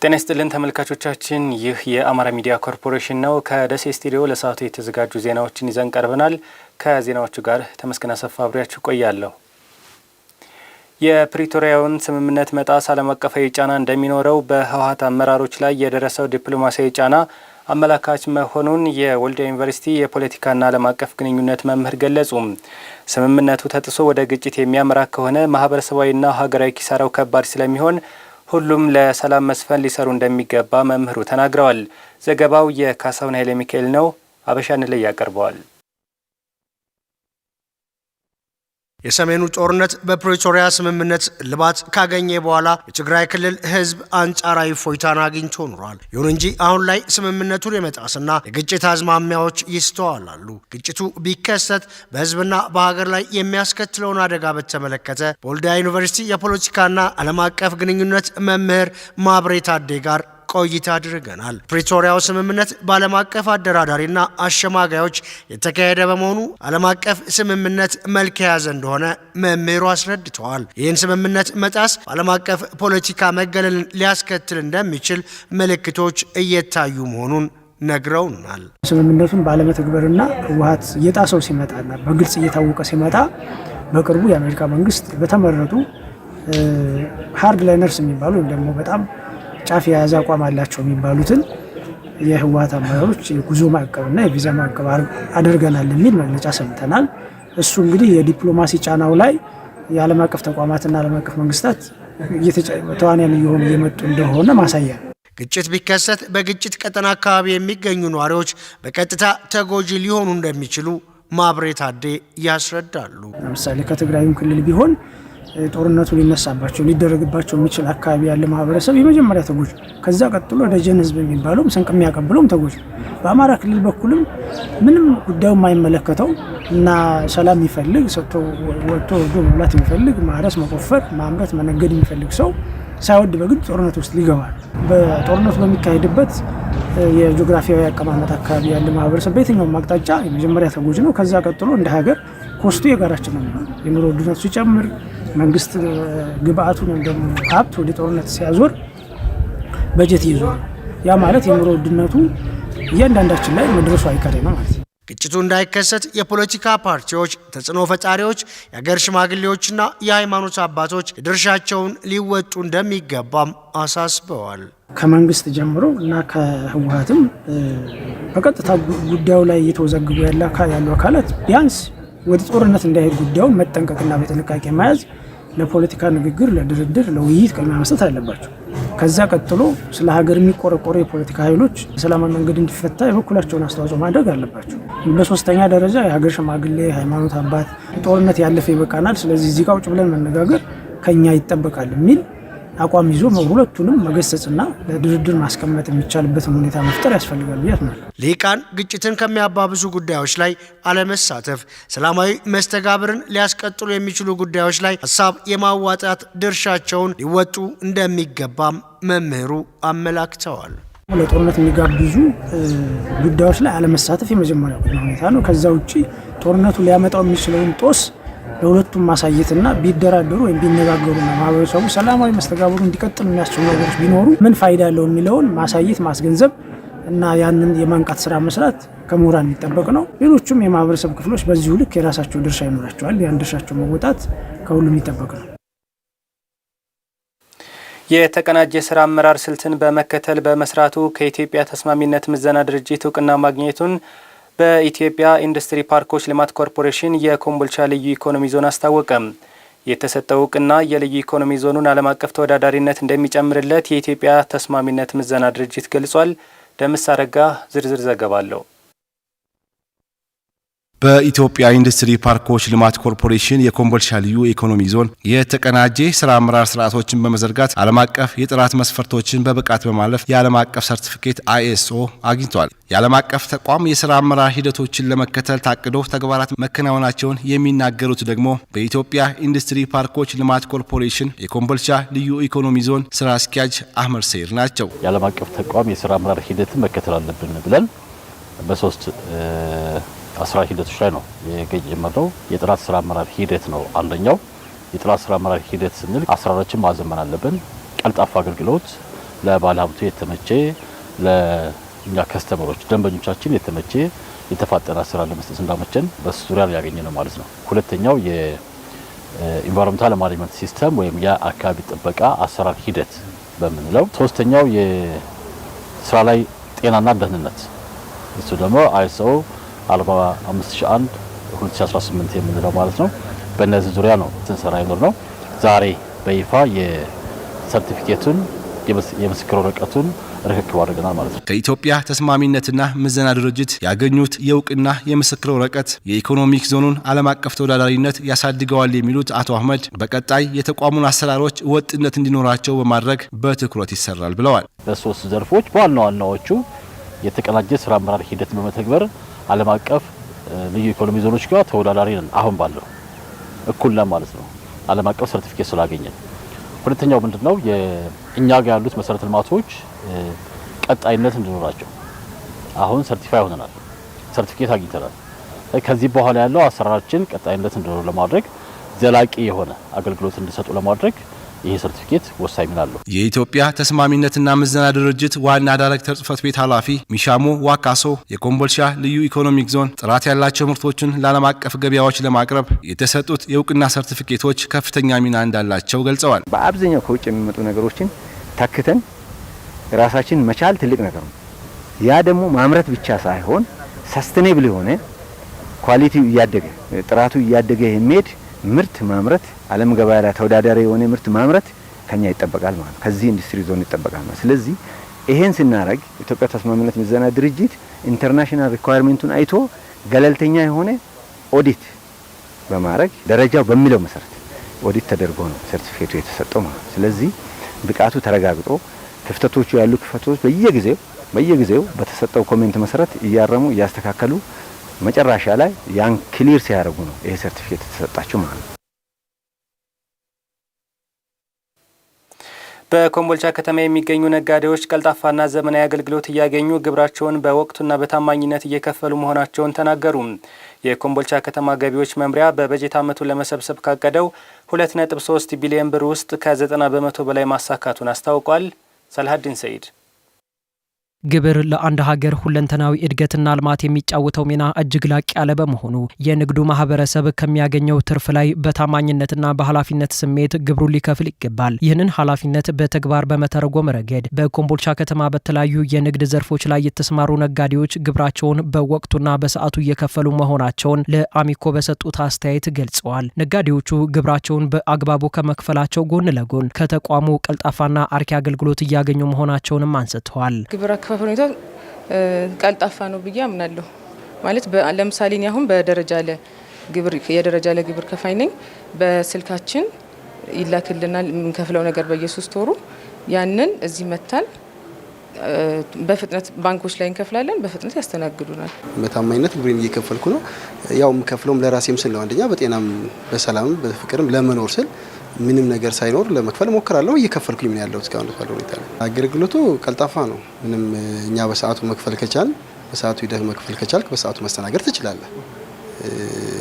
ጤና ይስጥልን ተመልካቾቻችን፣ ይህ የአማራ ሚዲያ ኮርፖሬሽን ነው። ከደሴ ስቱዲዮ ለሰዓቱ የተዘጋጁ ዜናዎችን ይዘን ቀርበናል። ከዜናዎቹ ጋር ተመስገን አሰፋ አብሬያችሁ ቆያለሁ። የፕሪቶሪያውን ስምምነት መጣስ ዓለም አቀፋዊ ጫና እንደሚኖረው በህወሓት አመራሮች ላይ የደረሰው ዲፕሎማሲያዊ ጫና አመላካች መሆኑን የወልዲያ ዩኒቨርሲቲ የፖለቲካና ዓለም አቀፍ ግንኙነት መምህር ገለጹ። ስምምነቱ ተጥሶ ወደ ግጭት የሚያመራ ከሆነ ማህበረሰባዊና ሀገራዊ ኪሳራው ከባድ ስለሚሆን ሁሉም ለሰላም መስፈን ሊሰሩ እንደሚገባ መምህሩ ተናግረዋል። ዘገባው የካሳውን ኃይለ ሚካኤል ነው። አበሻን ላይ ያቀርበዋል። የሰሜኑ ጦርነት በፕሪቶሪያ ስምምነት ልባት ካገኘ በኋላ የትግራይ ክልል ህዝብ አንጻራዊ ፎይታን አግኝቶ ኖሯል። ይሁን እንጂ አሁን ላይ ስምምነቱን የመጣስና የግጭት አዝማሚያዎች ይስተዋላሉ። ግጭቱ ቢከሰት በህዝብና በሀገር ላይ የሚያስከትለውን አደጋ በተመለከተ በወልዲያ ዩኒቨርሲቲ የፖለቲካና ዓለም አቀፍ ግንኙነት መምህር ማብሬ ታዴ ጋር ቆይታ አድርገናል። ፕሪቶሪያው ስምምነት በዓለም አቀፍ አደራዳሪና አሸማጋዮች የተካሄደ በመሆኑ ዓለም አቀፍ ስምምነት መልክ የያዘ እንደሆነ መምህሩ አስረድተዋል። ይህን ስምምነት መጣስ ዓለም አቀፍ ፖለቲካ መገለልን ሊያስከትል እንደሚችል ምልክቶች እየታዩ መሆኑን ነግረውናል። ስምምነቱን ባለመተግበርና ህወሓት እየጣሰው ሲመጣና በግልጽ እየታወቀ ሲመጣ በቅርቡ የአሜሪካ መንግስት በተመረጡ ሃርድ ላይነርስ የሚባሉ ወይም ደግሞ በጣም ጫፍ የያዘ አቋም አላቸው የሚባሉትን የህወሓት አመራሮች የጉዞ ማዕቀብና የቪዛ ማዕቀብ አድርገናል የሚል መግለጫ ሰምተናል። እሱ እንግዲህ የዲፕሎማሲ ጫናው ላይ የዓለም አቀፍ ተቋማትና ዓለም አቀፍ መንግስታት ተዋንያን እየሆኑ እየመጡ እንደሆነ ማሳያ ነው። ግጭት ቢከሰት በግጭት ቀጠና አካባቢ የሚገኙ ነዋሪዎች በቀጥታ ተጎጂ ሊሆኑ እንደሚችሉ ማብሬ ታዴ ያስረዳሉ። ለምሳሌ ከትግራይም ክልል ቢሆን ጦርነቱ ሊነሳባቸው ሊደረግባቸው የሚችል አካባቢ ያለ ማህበረሰብ የመጀመሪያ ተጎጂ፣ ከዛ ቀጥሎ ደጀን ህዝብ የሚባለው ስንቅ የሚያቀብለውም ተጎጂ። በአማራ ክልል በኩልም ምንም ጉዳዩ የማይመለከተው እና ሰላም የሚፈልግ ሰጥቶ ወጥቶ ወርዶ መብላት የሚፈልግ ማረስ፣ መቆፈር፣ ማምረት፣ መነገድ የሚፈልግ ሰው ሳይወድ በግድ ጦርነት ውስጥ ሊገባል። በጦርነቱ በሚካሄድበት የጂኦግራፊያዊ አቀማመጥ አካባቢ ያለ ማህበረሰብ በየትኛውም አቅጣጫ የመጀመሪያ ተጎጂ ነው። ከዛ ቀጥሎ እንደ ሀገር ኮስቱ የጋራችን ነው። የኑሮ ውድነቱ ሲጨምር መንግስት ግብአቱን እንደም ሀብት ወደ ጦርነት ሲያዞር በጀት ይዞር፣ ያ ማለት የኑሮ ውድነቱ እያንዳንዳችን ላይ መድረሱ አይቀሬ ነው ማለት ነው። ግጭቱ እንዳይከሰት የፖለቲካ ፓርቲዎች፣ ተጽዕኖ ፈጣሪዎች፣ የሀገር ሽማግሌዎችና የሃይማኖት አባቶች ድርሻቸውን ሊወጡ እንደሚገባም አሳስበዋል። ከመንግስት ጀምሮ እና ከህወሓትም በቀጥታ ጉዳዩ ላይ እየተወዘገቡ ያሉ አካላት ቢያንስ ወደ ጦርነት እንዳይሄድ ጉዳዩን መጠንቀቅና በጥንቃቄ መያዝ፣ ለፖለቲካ ንግግር፣ ለድርድር፣ ለውይይት ቅድሚያ መስጠት አለባቸው። ከዛ ቀጥሎ ስለ ሀገር የሚቆረቆሩ የፖለቲካ ኃይሎች ሰላማዊ መንገድ እንዲፈታ የበኩላቸውን አስተዋጽኦ ማድረግ አለባቸው። በሶስተኛ ደረጃ የሀገር ሽማግሌ፣ ሃይማኖት አባት ጦርነት ያለፈ ይበቃናል፣ ስለዚህ እዚህ ጋር ቁጭ ብለን መነጋገር ከኛ ይጠበቃል የሚል አቋም ይዞ ሁለቱንም መገሰጽና ለድርድር ማስቀመጥ የሚቻልበትን ሁኔታ መፍጠር ያስፈልጋል ብዬ አምናለሁ። ሊቃን ግጭትን ከሚያባብሱ ጉዳዮች ላይ አለመሳተፍ፣ ሰላማዊ መስተጋብርን ሊያስቀጥሉ የሚችሉ ጉዳዮች ላይ ሀሳብ የማዋጣት ድርሻቸውን ሊወጡ እንደሚገባም መምህሩ አመላክተዋል። ለጦርነት የሚጋብዙ ጉዳዮች ላይ አለመሳተፍ የመጀመሪያው ሁኔታ ነው። ከዛ ውጪ ጦርነቱ ሊያመጣው የሚችለውን ጦስ ለሁለቱም ማሳየትና ቢደራደሩ ወይም ቢነጋገሩና ማህበረሰቡ ሰላማዊ መስተጋብሩ እንዲቀጥል የሚያስችሉ ነገሮች ቢኖሩ ምን ፋይዳ ያለው የሚለውን ማሳየት፣ ማስገንዘብ እና ያንን የማንቃት ስራ መስራት ከምሁራን የሚጠበቅ ነው። ሌሎችም የማህበረሰብ ክፍሎች በዚሁ ልክ የራሳቸው ድርሻ ይኖራቸዋል። ያን ድርሻቸው መወጣት ከሁሉም የሚጠበቅ ነው። የተቀናጀ ስራ አመራር ስልትን በመከተል በመስራቱ ከኢትዮጵያ ተስማሚነት ምዘና ድርጅት እውቅና ማግኘቱን በኢትዮጵያ ኢንዱስትሪ ፓርኮች ልማት ኮርፖሬሽን የኮምቦልቻ ልዩ ኢኮኖሚ ዞን አስታወቀ። የተሰጠው እውቅና የልዩ ኢኮኖሚ ዞኑን ዓለም አቀፍ ተወዳዳሪነት እንደሚጨምርለት የኢትዮጵያ ተስማሚነት ምዘና ድርጅት ገልጿል። ደምስ አረጋ ዝርዝር ዘገባ አለው። በኢትዮጵያ ኢንዱስትሪ ፓርኮች ልማት ኮርፖሬሽን የኮምቦልቻ ልዩ ኢኮኖሚ ዞን የተቀናጀ ስራ አመራር ስርዓቶችን በመዘርጋት ዓለም አቀፍ የጥራት መስፈርቶችን በብቃት በማለፍ የዓለም አቀፍ ሰርቲፊኬት ISO አግኝቷል። የዓለም አቀፍ ተቋም የስራ አመራር ሂደቶችን ለመከተል ታቅዶ ተግባራት መከናወናቸውን የሚናገሩት ደግሞ በኢትዮጵያ ኢንዱስትሪ ፓርኮች ልማት ኮርፖሬሽን የኮምቦልቻ ልዩ ኢኮኖሚ ዞን ስራ አስኪያጅ አህመድ ሰይር ናቸው። የዓለም አቀፍ ተቋም የስራ አመራር ሂደትን መከተል አለብን ብለን በሶስት አስራ ሂደቶች ላይ ነው የጀመረው። የጥራት ስራ አመራር ሂደት ነው አንደኛው። የጥራት ስራ አመራር ሂደት ስንል አሰራሮችን ማዘመን አለብን። ቀልጣፋ አገልግሎት ለባለሀብቱ የተመቸ ለእኛ ከስተመሮች ደንበኞቻችን የተመቸ የተፋጠነ አሰራር ለመስጠት እንዳመቸን በሱ ዙሪያ ያገኘ ነው ማለት ነው። ሁለተኛው የኢንቫይሮንመንታል ማኔጅመንት ሲስተም ወይም የአካባቢ ጥበቃ አሰራር ሂደት በምንለው። ሶስተኛው የስራ ላይ ጤናና ደህንነት እሱ ደግሞ አይሶ 45001 2018 የምንለው ማለት ነው። በእነዚህ ዙሪያ ነው ስንሰራ ይኖር ነው። ዛሬ በይፋ የሰርቲፊኬቱን የምስክር ወረቀቱን ርክክብ አድርገናል ማለት ነው። ከኢትዮጵያ ተስማሚነትና ምዘና ድርጅት ያገኙት የእውቅና የምስክር ወረቀት የኢኮኖሚክ ዞኑን ዓለም አቀፍ ተወዳዳሪነት ያሳድገዋል የሚሉት አቶ አህመድ በቀጣይ የተቋሙን አሰራሮች ወጥነት እንዲኖራቸው በማድረግ በትኩረት ይሰራል ብለዋል። በሶስት ዘርፎች በዋና ዋናዎቹ የተቀናጀ ስራ አመራር ሂደት በመተግበር ዓለም አቀፍ ልዩ ኢኮኖሚ ዞኖች ጋር ተወዳዳሪ ነን። አሁን ባለው እኩል ነን ማለት ነው፣ ዓለም አቀፍ ሰርቲፊኬት ስላገኘን። ሁለተኛው ምንድነው የእኛ ጋር ያሉት መሰረተ ልማቶች ቀጣይነት እንዲኖራቸው አሁን ሰርቲፋይ ሆነናል፣ ሰርቲፊኬት አግኝተናል። ከዚህ በኋላ ያለው አሰራራችን ቀጣይነት እንዲኖር ለማድረግ ዘላቂ የሆነ አገልግሎት እንዲሰጡ ለማድረግ ይሄ ሰርቲፊኬት ወሳኝ ሚና አለው። የኢትዮጵያ ተስማሚነትና ምዘና ድርጅት ዋና ዳይሬክተር ጽህፈት ቤት ኃላፊ ሚሻሞ ዋካሶ የኮምቦልቻ ልዩ ኢኮኖሚክ ዞን ጥራት ያላቸው ምርቶችን ለዓለም አቀፍ ገበያዎች ለማቅረብ የተሰጡት የእውቅና ሰርቲፊኬቶች ከፍተኛ ሚና እንዳላቸው ገልጸዋል። በአብዛኛው ከውጭ የሚመጡ ነገሮችን ታክተን ራሳችን መቻል ትልቅ ነገር ነው። ያ ደግሞ ማምረት ብቻ ሳይሆን ሰስቴኔብል የሆነ ኳሊቲው እያደገ ጥራቱ እያደገ የሚሄድ ምርት ማምረት ዓለም ገበያ ላይ ተወዳዳሪ የሆነ ምርት ማምረት ከኛ ይጠበቃል ማለት ከዚህ ኢንዱስትሪ ዞን ይጠበቃል ማለት። ስለዚህ ይሄን ስናረግ ኢትዮጵያ ተስማሚነት ምዘና ድርጅት ኢንተርናሽናል ሪኳየርመንቱን አይቶ ገለልተኛ የሆነ ኦዲት በማድረግ ደረጃው በሚለው መሰረት ኦዲት ተደርጎ ነው ሰርቲፊኬቱ የተሰጠው ማለት። ስለዚህ ብቃቱ ተረጋግጦ ክፍተቶቹ ያሉ ክፍተቶች በየጊዜው በተሰጠው ኮሜንት መሰረት እያረሙ እያስተካከሉ መጨረሻ ላይ ያን ክሊር ሲያደርጉ ነው ይሄ ሰርቲፊኬት የተሰጣቸው ማለት ነው። በኮምቦልቻ ከተማ የሚገኙ ነጋዴዎች ቀልጣፋና ዘመናዊ አገልግሎት እያገኙ ግብራቸውን በወቅቱና በታማኝነት እየከፈሉ መሆናቸውን ተናገሩ። የኮምቦልቻ ከተማ ገቢዎች መምሪያ በበጀት ዓመቱ ለመሰብሰብ ካቀደው 2.3 ቢሊዮን ብር ውስጥ ከ90 በመቶ በላይ ማሳካቱን አስታውቋል። ሰልሃዲን ሰይድ ግብር ለአንድ ሀገር ሁለንተናዊ እድገትና ልማት የሚጫወተው ሚና እጅግ ላቅ ያለ በመሆኑ የንግዱ ማህበረሰብ ከሚያገኘው ትርፍ ላይ በታማኝነትና በኃላፊነት ስሜት ግብሩን ሊከፍል ይገባል። ይህንን ኃላፊነት በተግባር በመተርጎም ረገድ በኮምቦልቻ ከተማ በተለያዩ የንግድ ዘርፎች ላይ የተሰማሩ ነጋዴዎች ግብራቸውን በወቅቱና በሰዓቱ እየከፈሉ መሆናቸውን ለአሚኮ በሰጡት አስተያየት ገልጸዋል። ነጋዴዎቹ ግብራቸውን በአግባቡ ከመክፈላቸው ጎን ለጎን ከተቋሙ ቀልጣፋና አርኪ አገልግሎት እያገኙ መሆናቸውንም አንስተዋል። ሁኔታው ቀልጣፋ ነው ብዬ አምናለሁ። ማለት ለምሳሌ እኔ አሁን የደረጃ ለግብር ከፋይ ነኝ። በስልካችን ይላክልናል የምንከፍለው ነገር በየ3 ወሩ ያንን እዚህ መታል በፍጥነት ባንኮች ላይ እንከፍላለን፣ በፍጥነት ያስተናግዱናል። በታማኝነት ግብሬን እየከፈልኩ ነው። ያው የምከፍለውም ለራሴም ስል ነው። አንደኛ በጤናም በሰላምም በፍቅርም ለመኖር ስል ምንም ነገር ሳይኖር ለመክፈል ሞክራለሁ። እየከፈልኩኝ ምን ያለው እስካሁን ባለው ሁኔታ ነው። አገልግሎቱ ቀልጣፋ ነው። ምንም እኛ በሰዓቱ መክፈል ከቻል በሰዓቱ ሂደህ መክፈል ከቻልክ በሰዓቱ መስተናገድ ትችላለህ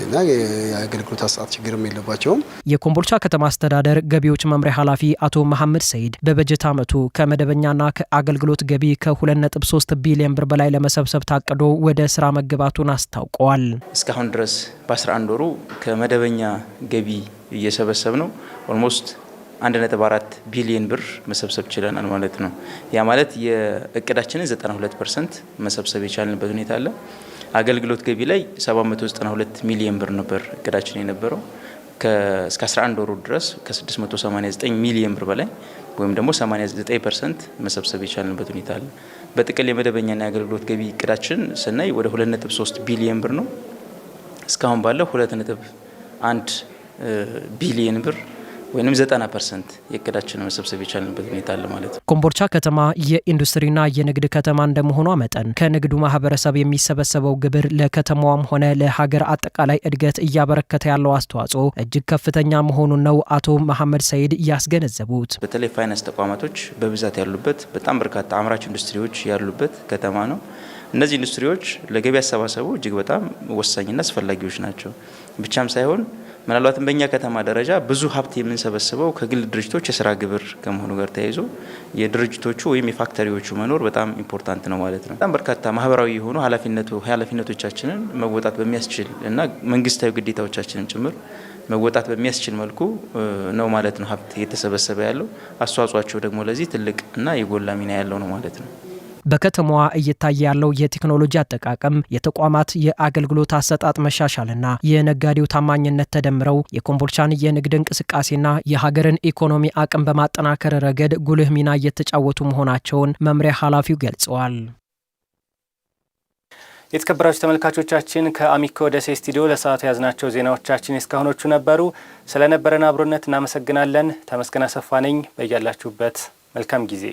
እና የአገልግሎት አሰጣጥ ችግርም የለባቸውም። የኮምቦልቻ ከተማ አስተዳደር ገቢዎች መምሪያ ኃላፊ አቶ መሐመድ ሰይድ በበጀት ዓመቱ ከመደበኛና ከአገልግሎት ገቢ ከ2.3 ቢሊዮን ብር በላይ ለመሰብሰብ ታቅዶ ወደ ስራ መግባቱን አስታውቀዋል። እስካሁን ድረስ በ11 ወሩ ከመደበኛ ገቢ እየሰበሰብ ነው ኦልሞስት 1.4 ቢሊዮን ብር መሰብሰብ ችለናል ማለት ነው። ያ ማለት የእቅዳችንን 92% መሰብሰብ የቻልንበት ሁኔታ አለ። አገልግሎት ገቢ ላይ 792 ሚሊዮን ብር ነበር እቅዳችን የነበረው። እስከ 11 ወሩ ድረስ ከ689 ሚሊዮን ብር በላይ ወይም ደግሞ 89% መሰብሰብ የቻልንበት ሁኔታ አለ። በጥቅል የመደበኛና የአገልግሎት ገቢ እቅዳችን ስናይ ወደ 2.3 ቢሊዮን ብር ነው። እስካሁን ባለው 2.1 ቢሊዮን ብር ወይም 90% የእቅዳችን መሰብሰብ የቻልንበት ሁኔታ አለ ማለት ነው። ኮምቦልቻ ከተማ የኢንዱስትሪና የንግድ ከተማ እንደመሆኗ መጠን ከንግዱ ማህበረሰብ የሚሰበሰበው ግብር ለከተማዋም ሆነ ለሀገር አጠቃላይ እድገት እያበረከተ ያለው አስተዋጽኦ እጅግ ከፍተኛ መሆኑን ነው አቶ መሐመድ ሰይድ ያስገነዘቡት። በተለይ ፋይናንስ ተቋማቶች በብዛት ያሉበት በጣም በርካታ አምራች ኢንዱስትሪዎች ያሉበት ከተማ ነው። እነዚህ ኢንዱስትሪዎች ለገቢ አሰባሰቡ እጅግ በጣም ወሳኝና አስፈላጊዎች ናቸው። ብቻም ሳይሆን ምናልባትም በእኛ ከተማ ደረጃ ብዙ ሀብት የምንሰበስበው ከግል ድርጅቶች የስራ ግብር ከመሆኑ ጋር ተያይዞ የድርጅቶቹ ወይም የፋክተሪዎቹ መኖር በጣም ኢምፖርታንት ነው ማለት ነው። በጣም በርካታ ማህበራዊ የሆኑ ኃላፊነቶቻችንን መወጣት በሚያስችል እና መንግስታዊ ግዴታዎቻችንን ጭምር መወጣት በሚያስችል መልኩ ነው ማለት ነው ሀብት እየተሰበሰበ ያለው። አስተዋጽኦአቸው ደግሞ ለዚህ ትልቅ እና የጎላ ሚና ያለው ነው ማለት ነው። በከተማዋ እየታየ ያለው የቴክኖሎጂ አጠቃቀም፣ የተቋማት የአገልግሎት አሰጣጥ መሻሻልና የነጋዴው ታማኝነት ተደምረው የኮምቦልቻን የንግድ እንቅስቃሴና የሀገርን ኢኮኖሚ አቅም በማጠናከር ረገድ ጉልህ ሚና እየተጫወቱ መሆናቸውን መምሪያ ኃላፊው ገልጸዋል። የተከበራችሁ ተመልካቾቻችን ከአሚኮ ደሴ ስቱዲዮ ለሰዓቱ ያዝናቸው ዜናዎቻችን እስካሁኖቹ ነበሩ። ስለነበረን አብሮነት እናመሰግናለን። ተመስገን አሰፋ ነኝ። በያላችሁበት መልካም ጊዜ